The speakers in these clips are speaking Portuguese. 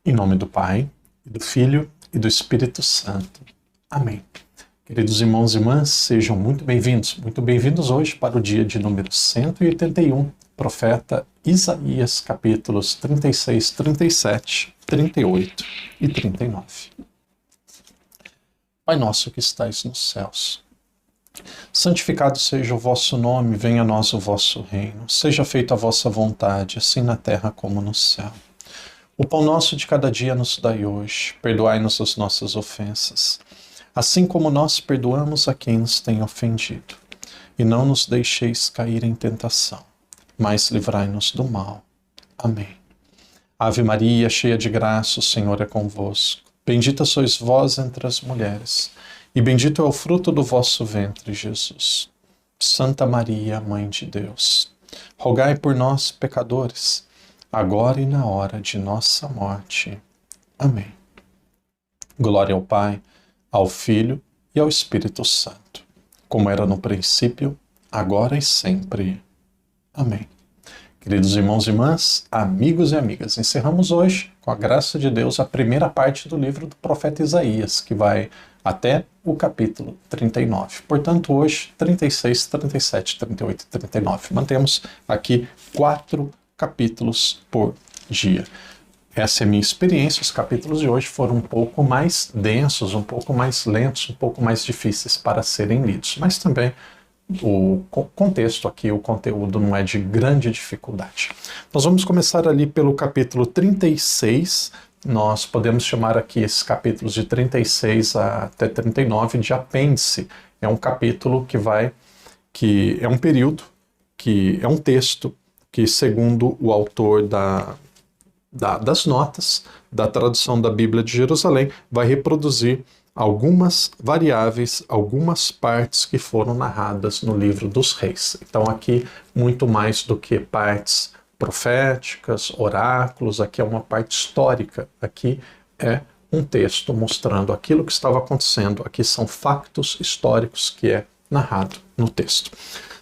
Em nome do Pai, e do Filho e do Espírito Santo. Amém. Queridos irmãos e irmãs, sejam muito bem-vindos hoje para o dia de número 181, profeta Isaías, capítulos 36, 37, 38 e 39. Pai nosso que estais nos céus, santificado seja o vosso nome, venha a nós o vosso reino, seja feita a vossa vontade, assim na terra como no céu. O pão nosso de cada dia nos dai hoje, perdoai-nos as nossas ofensas, assim como nós perdoamos a quem nos tem ofendido. E não nos deixeis cair em tentação, mas livrai-nos do mal. Amém. Ave Maria, cheia de graça, o Senhor é convosco. Bendita sois vós entre as mulheres, e bendito é o fruto do vosso ventre, Jesus. Santa Maria, Mãe de Deus, rogai por nós, pecadores, agora e na hora de nossa morte. Amém. Glória ao Pai, ao Filho e ao Espírito Santo, como era no princípio, agora e sempre. Amém. Queridos irmãos e irmãs, amigos e amigas, encerramos hoje, com a graça de Deus, a primeira parte do livro do profeta Isaías, que vai até o capítulo 39. Portanto, hoje, 36, 37, 38 e 39. Mantemos aqui 4 capítulos por dia. Essa é a minha experiência. Os capítulos de hoje foram um pouco mais densos, um pouco mais lentos, um pouco mais difíceis para serem lidos. Mas também o contexto aqui, o conteúdo não é de grande dificuldade. Nós vamos começar ali pelo capítulo 36. Nós podemos chamar aqui esses capítulos de 36 até 39 de apêndice. É um capítulo que é um período, que é um texto que, segundo o autor das notas da tradução da Bíblia de Jerusalém, vai reproduzir algumas variáveis, algumas partes que foram narradas no livro dos reis. Então aqui, muito mais do que partes proféticas, oráculos, aqui é uma parte histórica, aqui é um texto mostrando aquilo que estava acontecendo, aqui são factos históricos que é narrado no texto.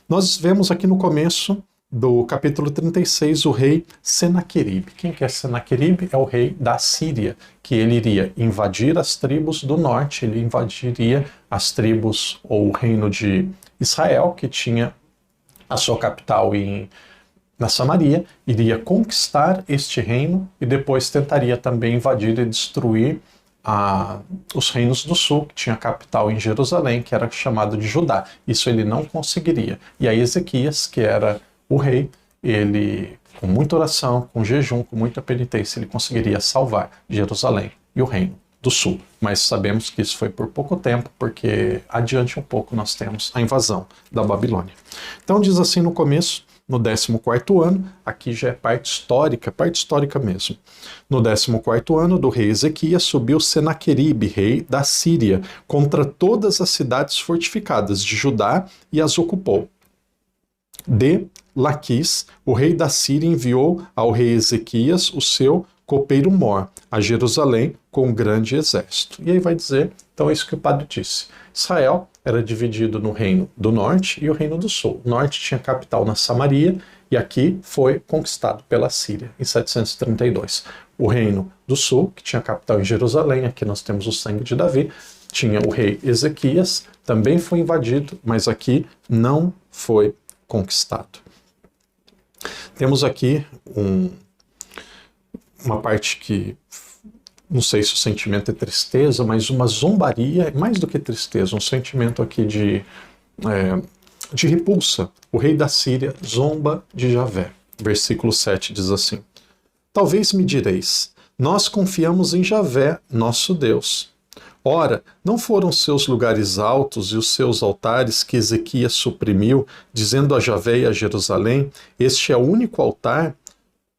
Nós vemos aqui no começo do capítulo 36, o rei Senaqueribe. Quem que é Senaqueribe? É o rei da Síria, que ele iria invadir as tribos do norte, ele invadiria as tribos ou o reino de Israel, que tinha a sua capital na Samaria, iria conquistar este reino e depois tentaria também invadir e destruir os reinos do sul, que tinha a capital em Jerusalém, que era chamado de Judá. Isso ele não conseguiria. E aí Ezequias, que era o rei, ele, com muita oração, com jejum, com muita penitência, ele conseguiria salvar Jerusalém e o reino do sul. Mas sabemos que isso foi por pouco tempo, porque adiante um pouco nós temos a invasão da Babilônia. Então diz assim no começo, no 14º ano, aqui já é parte histórica mesmo. No 14º ano do rei Ezequias, subiu Senaqueribe, rei da Síria, contra todas as cidades fortificadas de Judá e as ocupou. De Laquis, o rei da Síria enviou ao rei Ezequias o seu copeiro Mor a Jerusalém com um grande exército. E aí vai dizer, então é isso que o padre disse. Israel era dividido no reino do norte e o reino do sul. O norte tinha capital na Samaria e aqui foi conquistado pela Síria em 732. O reino do sul, que tinha capital em Jerusalém, aqui nós temos o sangue de Davi, tinha o rei Ezequias, também foi invadido, mas aqui não foi conquistado. Temos aqui uma parte que, não sei se o sentimento é tristeza, mas uma zombaria, mais do que tristeza, um sentimento aqui de repulsa. O rei da Síria zomba de Javé. Versículo 7 diz assim: Talvez me direis, nós confiamos em Javé, nosso Deus. Ora, não foram seus lugares altos e os seus altares que Ezequias suprimiu, dizendo a Javé e a Jerusalém, este é o único altar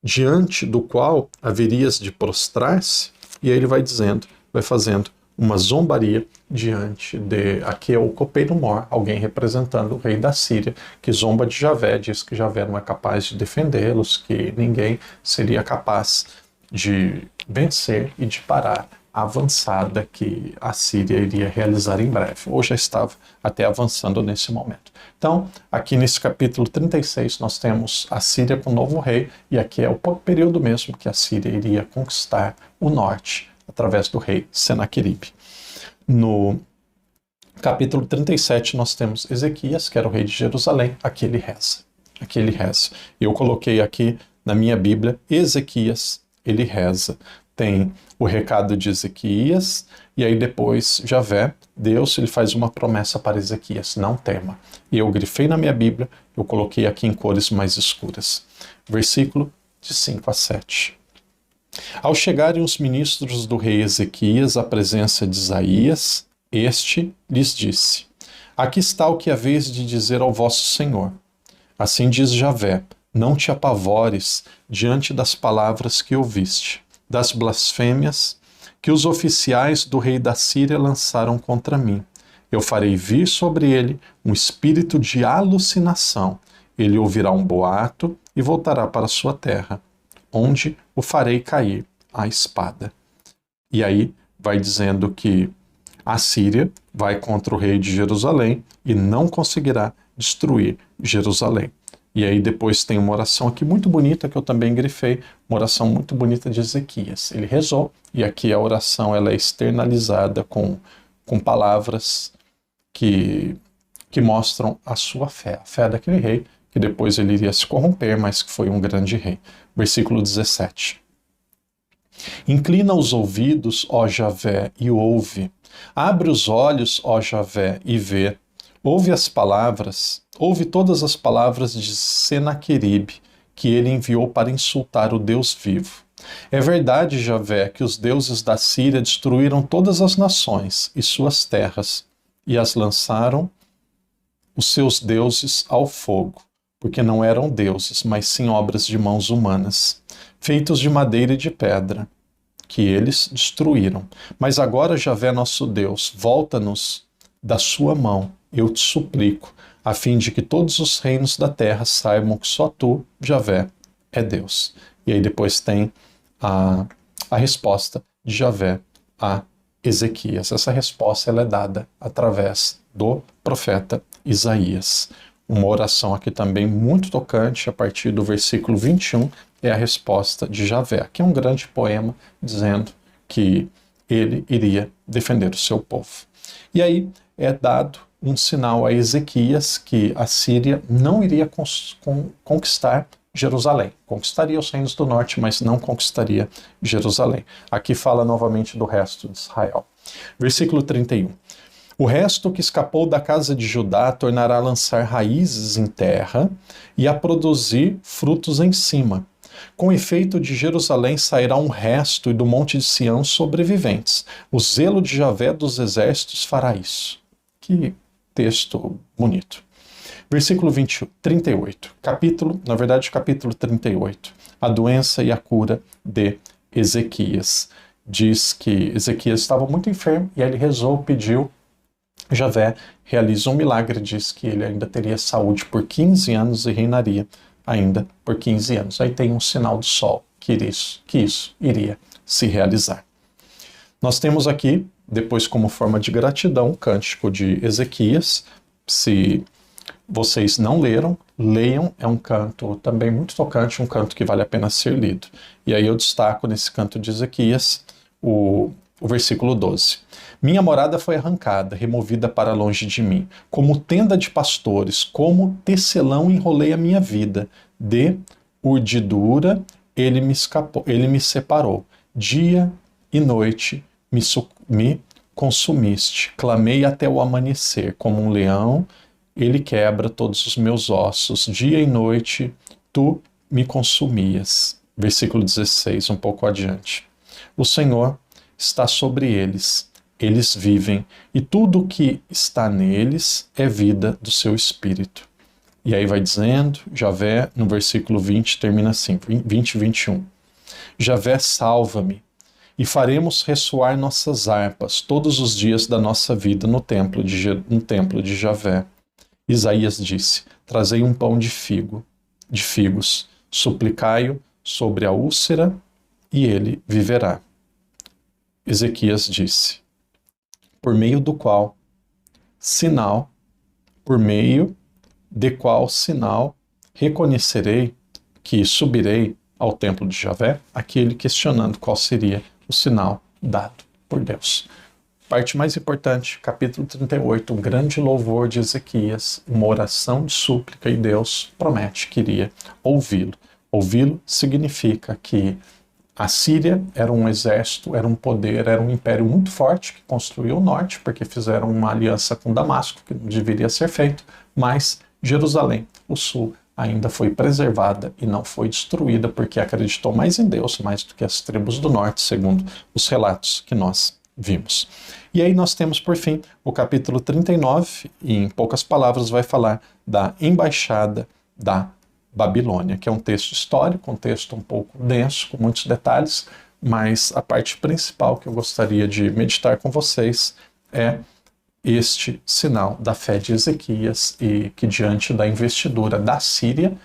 diante do qual haverias de prostrar-se? E aí ele vai dizendo, vai fazendo uma zombaria diante de... Aqui é o copeiro Mor, alguém representando o rei da Síria, que zomba de Javé, diz que Javé não é capaz de defendê-los, que ninguém seria capaz de vencer e de parar avançada que a Síria iria realizar em breve, ou já estava até avançando nesse momento. Então, aqui nesse capítulo 36, nós temos a Síria com o novo rei, e aqui é o período mesmo que a Síria iria conquistar o norte, através do rei Senaqueribe. No capítulo 37, nós temos Ezequias, que era o rei de Jerusalém, aqui ele reza. Aqui ele reza. Eu coloquei aqui na minha Bíblia, Ezequias, ele reza. Tem o recado de Ezequias, e aí depois Javé, Deus, ele faz uma promessa para Ezequias, não tema. E eu grifei na minha Bíblia, eu coloquei aqui em cores mais escuras. Versículo de 5 a 7. Ao chegarem os ministros do rei Ezequias à presença de Isaías, este lhes disse: Aqui está o que haveis de dizer ao vosso senhor. Assim diz Javé: não te apavores diante das palavras que ouviste, das blasfêmias que os oficiais do rei da Síria lançaram contra mim. Eu farei vir sobre ele um espírito de alucinação. Ele ouvirá um boato e voltará para sua terra, onde o farei cair à espada. E aí vai dizendo que a Síria vai contra o rei de Jerusalém e não conseguirá destruir Jerusalém. E aí depois tem uma oração aqui muito bonita que eu também grifei, uma oração muito bonita de Ezequias. Ele rezou, e aqui a oração ela é externalizada com palavras que mostram a sua fé, a fé daquele rei, que depois ele iria se corromper, mas que foi um grande rei. Versículo 17. Inclina os ouvidos, ó Javé, e ouve. Abre os olhos, ó Javé, e vê. Ouve as palavras, ouve todas as palavras de Senaqueribe, que ele enviou para insultar o Deus vivo. É verdade, Javé, que os deuses da Síria destruíram todas as nações e suas terras, e as lançaram os seus deuses ao fogo, porque não eram deuses, mas sim obras de mãos humanas, feitos de madeira e de pedra, que eles destruíram. Mas agora, Javé, nosso Deus, volta-nos da sua mão, eu te suplico, a fim de que todos os reinos da terra saibam que só tu, Javé, é Deus. E aí depois tem a resposta de Javé a Ezequias. Essa resposta ela é dada através do profeta Isaías. Uma oração aqui também muito tocante, a partir do versículo 21, é a resposta de Javé, que é um grande poema dizendo que ele iria defender o seu povo. E aí é dado um sinal a Ezequias que a Síria não iria conquistar Jerusalém. Conquistaria os reinos do norte, mas não conquistaria Jerusalém. Aqui fala novamente do resto de Israel. Versículo 31. O resto que escapou da casa de Judá tornará a lançar raízes em terra e a produzir frutos em cima. Com efeito, de Jerusalém sairá um resto e do monte de Sião sobreviventes. O zelo de Javé dos exércitos fará isso. Que texto bonito. Versículo 38. Capítulo 38. A doença e a cura de Ezequias. Diz que Ezequias estava muito enfermo e aí ele rezou, pediu. Javé realiza um milagre, diz que ele ainda teria saúde por 15 anos e reinaria ainda por 15 anos. Aí tem um sinal do sol que isso iria se realizar. Nós temos aqui, depois como forma de gratidão, o cântico de Ezequias. Se vocês não leram, leiam, é um canto também muito tocante, um canto que vale a pena ser lido. E aí eu destaco nesse canto de Ezequias o versículo 12. Minha morada foi arrancada, removida para longe de mim. Como tenda de pastores, como tecelão enrolei a minha vida. De urdidura ele me separou. Dia e noite me consumiste. Clamei até o amanhecer. Como um leão, ele quebra todos os meus ossos. Dia e noite tu me consumias. Versículo 16, um pouco adiante. O Senhor está sobre eles. Eles vivem, e tudo o que está neles é vida do seu espírito. E aí vai dizendo, Javé, no versículo 20, termina assim, 20 e 21. Javé, salva-me, e faremos ressoar nossas harpas todos os dias da nossa vida no templo de Javé. Isaías disse, trazei um pão de figos, suplicai-o sobre a úlcera, e ele viverá. Ezequias disse: por meio do qual sinal, por meio de qual sinal reconhecerei que subirei ao templo de Javé? Aquele questionando qual seria o sinal dado por Deus. Parte mais importante, capítulo 38, um grande louvor de Ezequias, uma oração de súplica, e Deus promete que iria ouvi-lo. Ouvi-lo significa que a Síria era um exército, era um poder, era um império muito forte que construiu o norte, porque fizeram uma aliança com Damasco, que não deveria ser feito, mas Jerusalém, o sul, ainda foi preservada e não foi destruída, porque acreditou mais em Deus, mais do que as tribos do norte, segundo os relatos que nós vimos. E aí nós temos, por fim, o capítulo 39, e em poucas palavras vai falar da embaixada da Babilônia, que é um texto histórico, um texto um pouco denso, com muitos detalhes, mas a parte principal que eu gostaria de meditar com vocês é este sinal da fé de Ezequias, e que diante da investidura da Síria,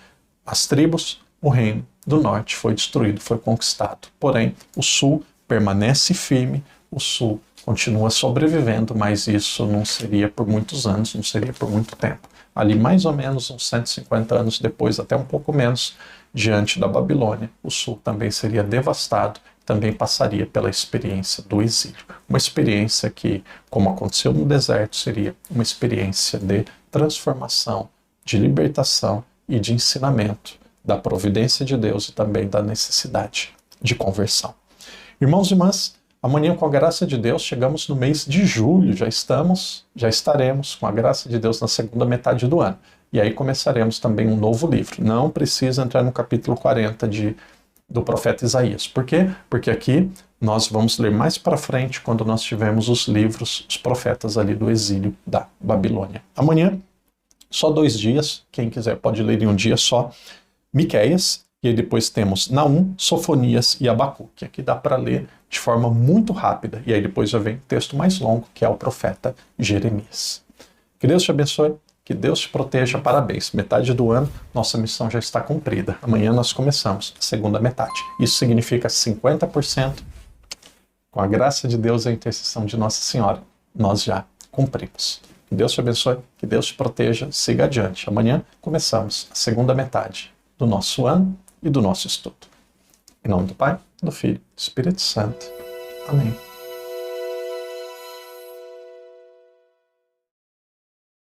as tribos, o reino do norte foi destruído, foi conquistado. Porém, o sul permanece firme, o sul continua sobrevivendo, mas isso não seria por muitos anos, não seria por muito tempo. Ali mais ou menos uns 150 anos depois, até um pouco menos, diante da Babilônia, o sul também seria devastado, também passaria pela experiência do exílio. Uma experiência que, como aconteceu no deserto, seria uma experiência de transformação, de libertação e de ensinamento da providência de Deus e também da necessidade de conversão. Irmãos e irmãs, amanhã, com a graça de Deus, chegamos no mês de julho, já estaremos, com a graça de Deus, na segunda metade do ano. E aí começaremos também um novo livro. Não precisa entrar no capítulo 40 do profeta Isaías. Por quê? Porque aqui nós vamos ler mais para frente, quando nós tivermos os livros, os profetas ali do exílio da Babilônia. Amanhã, só 2 dias, quem quiser pode ler em um dia só, Miqueias, e aí depois temos Naum, Sofonias e Abacuque. Aqui dá para ler de forma muito rápida. E aí depois já vem o texto mais longo, que é o profeta Jeremias. Que Deus te abençoe, que Deus te proteja. Parabéns. Metade do ano, nossa missão já está cumprida. Amanhã nós começamos a segunda metade. Isso significa 50%. Com a graça de Deus e a intercessão de Nossa Senhora, nós já cumprimos. Que Deus te abençoe, que Deus te proteja. Siga adiante. Amanhã começamos a segunda metade do nosso ano e do nosso estudo. Em nome do Pai, do Filho e do Espírito Santo. Amém.